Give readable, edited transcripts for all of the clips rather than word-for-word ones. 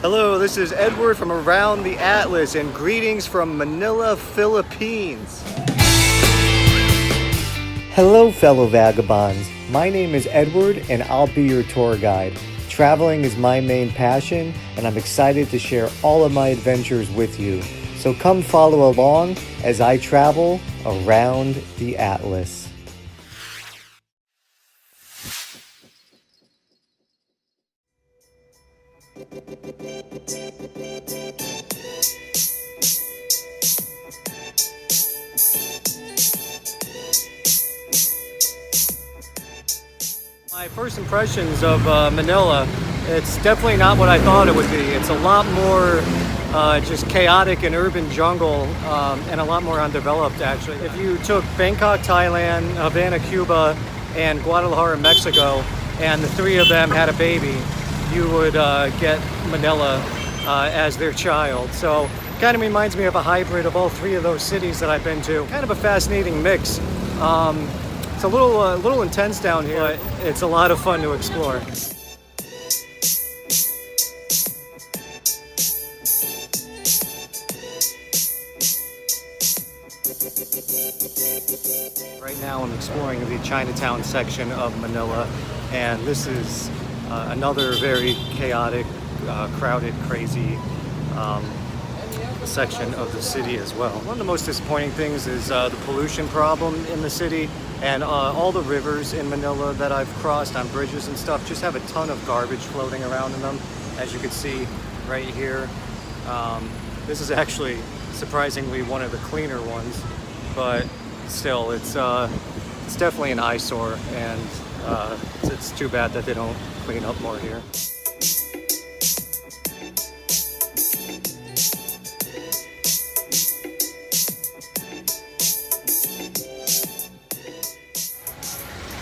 Hello, this is Edward from Around the Atlas, and greetings from Manila, Philippines. Hello, fellow vagabonds. My name is Edward, and I'll be your tour guide. Traveling is my main passion, and I'm excited to share all of my adventures with you. So come follow along as I travel around the Atlas. My first impressions of Manila, it's definitely not what I thought it would be. It's a lot more just chaotic and urban jungle, and a lot more undeveloped actually. If you took Bangkok, Thailand, Havana, Cuba, and Guadalajara, Mexico, and the three of them had a baby, you would get Manila as their child. So kind of reminds me of a hybrid of all three of those cities that I've been to. Kind of a fascinating mix. It's a little intense down here, but it's a lot of fun to explore. Right now I'm exploring the Chinatown section of Manila, and this is another very chaotic, crowded, crazy section of the city as well. One of the most disappointing things is the pollution problem in the city, and all the rivers in Manila that I've crossed on bridges and stuff just have a ton of garbage floating around in them, as you can see right here. This is actually surprisingly one of the cleaner ones, but still it's definitely an eyesore, and it's too bad that they don't clean up more here.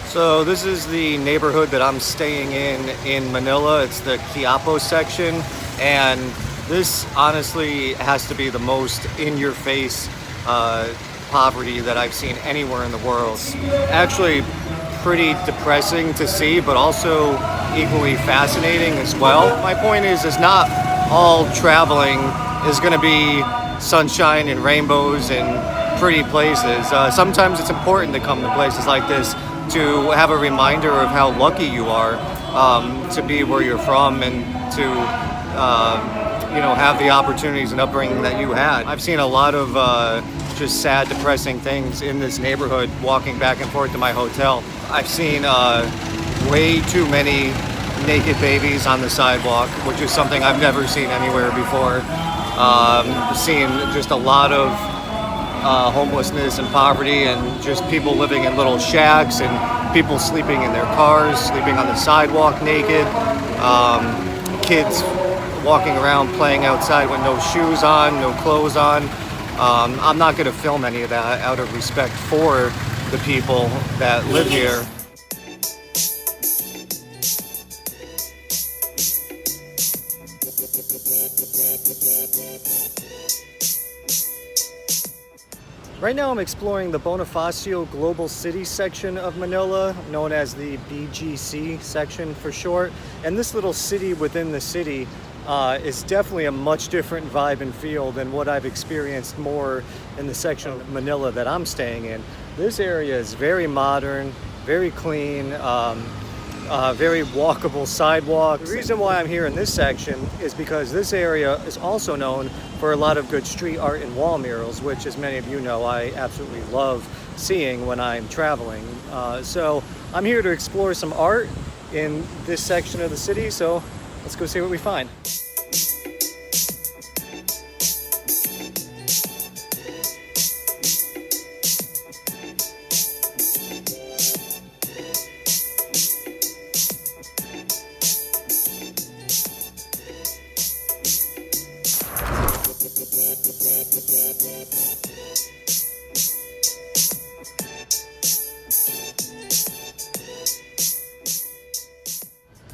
So this is the neighborhood that I'm staying in Manila. It's the Quiapo section, and this honestly has to be the most in-your-face poverty that I've seen anywhere in the world. It's actually pretty depressing to see, but also equally fascinating as well. My point is not all traveling is going to be sunshine and rainbows and pretty places. Sometimes it's important to come to places like this to have a reminder of how lucky you are to be where you're from, and to have the opportunities and upbringing that you had. I've seen a lot of just sad, depressing things in this neighborhood walking back and forth to my hotel. I've seen way too many naked babies on the sidewalk, which is something I've never seen anywhere before. Seen just a lot of homelessness and poverty, and just people living in little shacks, and people sleeping in their cars, sleeping on the sidewalk naked, kids walking around playing outside with no shoes on, no clothes on. I'm not going to film any of that out of respect for the people that live here. Right now I'm exploring the Bonifacio Global City section of Manila, known as the BGC section for short. And this little city within the city is definitely a much different vibe and feel than what I've experienced more in the section of Manila that I'm staying in. This area is very modern, very clean, very walkable sidewalks. The reason why I'm here in this section is because this area is also known for a lot of good street art and wall murals, which, as many of you know, I absolutely love seeing when I'm traveling. So I'm here to explore some art in this section of the city, so let's go see what we find.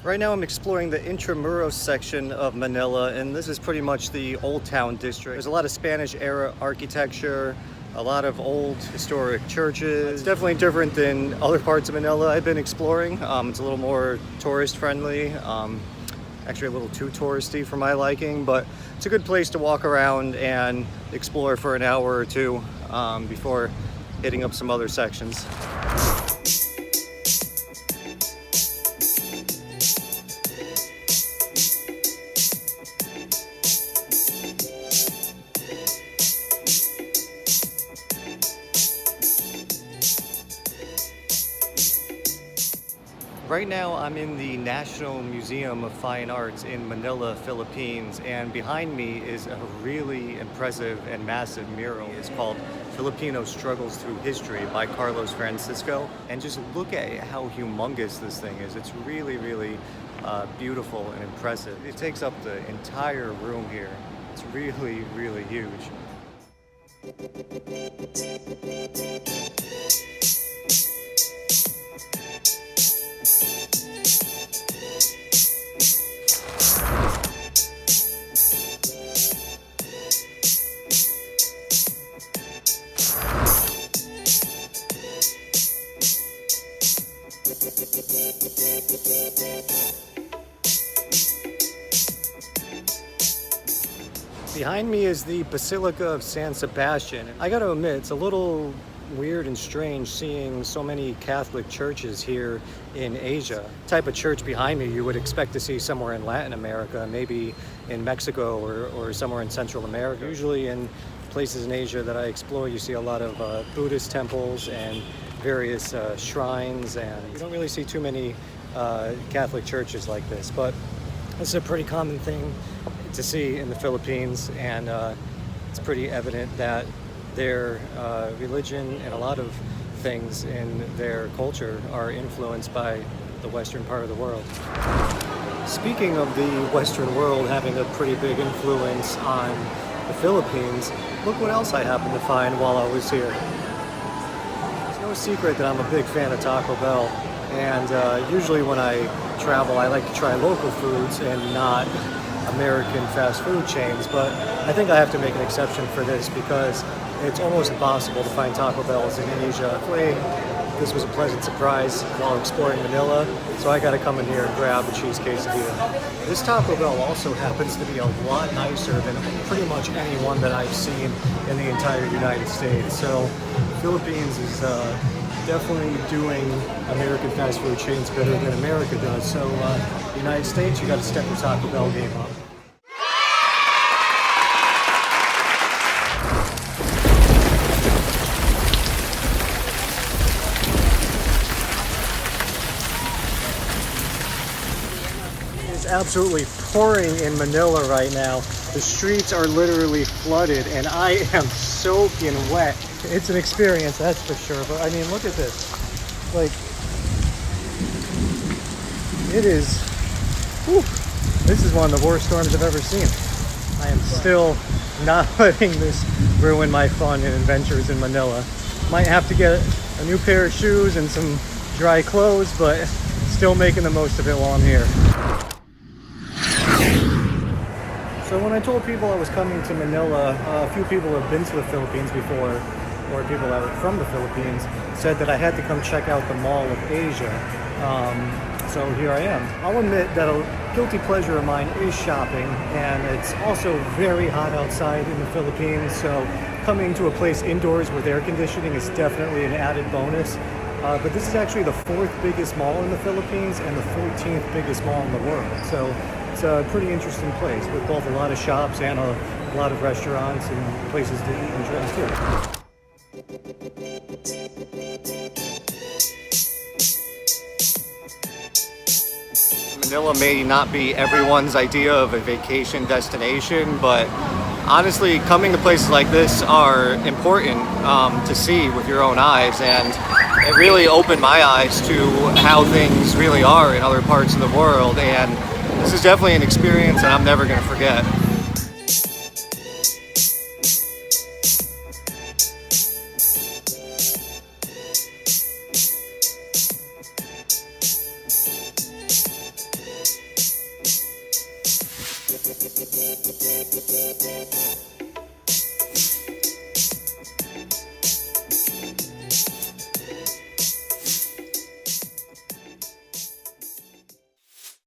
Right now I'm exploring the Intramuros section of Manila, and this is pretty much the Old Town district. There's a lot of Spanish era architecture, a lot of old historic churches. It's definitely different than other parts of Manila I've been exploring. It's a little more tourist friendly, actually a little too touristy for my liking, but it's a good place to walk around and explore for an hour or two before hitting up some other sections. Right now I'm in the National Museum of Fine Arts in Manila, Philippines, and behind me is a really impressive and massive mural. It's called Filipino Struggles Through History by Carlos Francisco. And just look at how humongous this thing is. It's really, really beautiful and impressive. It takes up the entire room here. It's really, really huge. Behind me is the Basilica of San Sebastian. I gotta admit, it's a little weird and strange seeing so many Catholic churches here in Asia. The type of church behind me you would expect to see somewhere in Latin America, maybe in Mexico or somewhere in Central America. Usually in places in Asia that I explore, you see a lot of Buddhist temples and various shrines, and you don't really see too many Catholic churches like this, but this is a pretty common thing to see in the Philippines, and it's pretty evident that their religion and a lot of things in their culture are influenced by the Western part of the world. Speaking of the Western world having a pretty big influence on the Philippines, look what else I happened to find while I was here. It's no secret that I'm a big fan of Taco Bell, and usually when I travel I like to try local foods and not American fast food chains, but I think I have to make an exception for this because it's almost impossible to find Taco Bells in Asia. Hopefully, this was a pleasant surprise while exploring Manila, so I gotta come in here and grab a cheese quesadilla. This Taco Bell also happens to be a lot nicer than pretty much any one that I've seen in the entire United States. So Philippines is definitely doing American fast food chains better than America does. So United States, you gotta step your Taco Bell game up. Absolutely pouring in Manila right now. The streets are literally flooded and I am soaking wet. It's an experience, that's for sure, but I mean, look at this. Like, it is, whew, this is one of the worst storms I've ever seen. I am still not letting this ruin my fun and adventures in Manila. Might have to get a new pair of shoes and some dry clothes, but still making the most of it while I'm here. So when I told people I was coming to Manila, a few people who have been to the Philippines before, or people that are from the Philippines, said that I had to come check out the Mall of Asia. So here I am. I'll admit that a guilty pleasure of mine is shopping, and it's also very hot outside in the Philippines, so coming to a place indoors with air conditioning is definitely an added bonus. But this is actually the 4th biggest mall in the Philippines and the 14th biggest mall in the world. So it's a pretty interesting place with both a lot of shops and a lot of restaurants and places to eat and drink too. Manila may not be everyone's idea of a vacation destination, but honestly, coming to places like this are important to see with your own eyes, and it really opened my eyes to how things really are in other parts of the world, and this is definitely an experience that I'm never going to forget.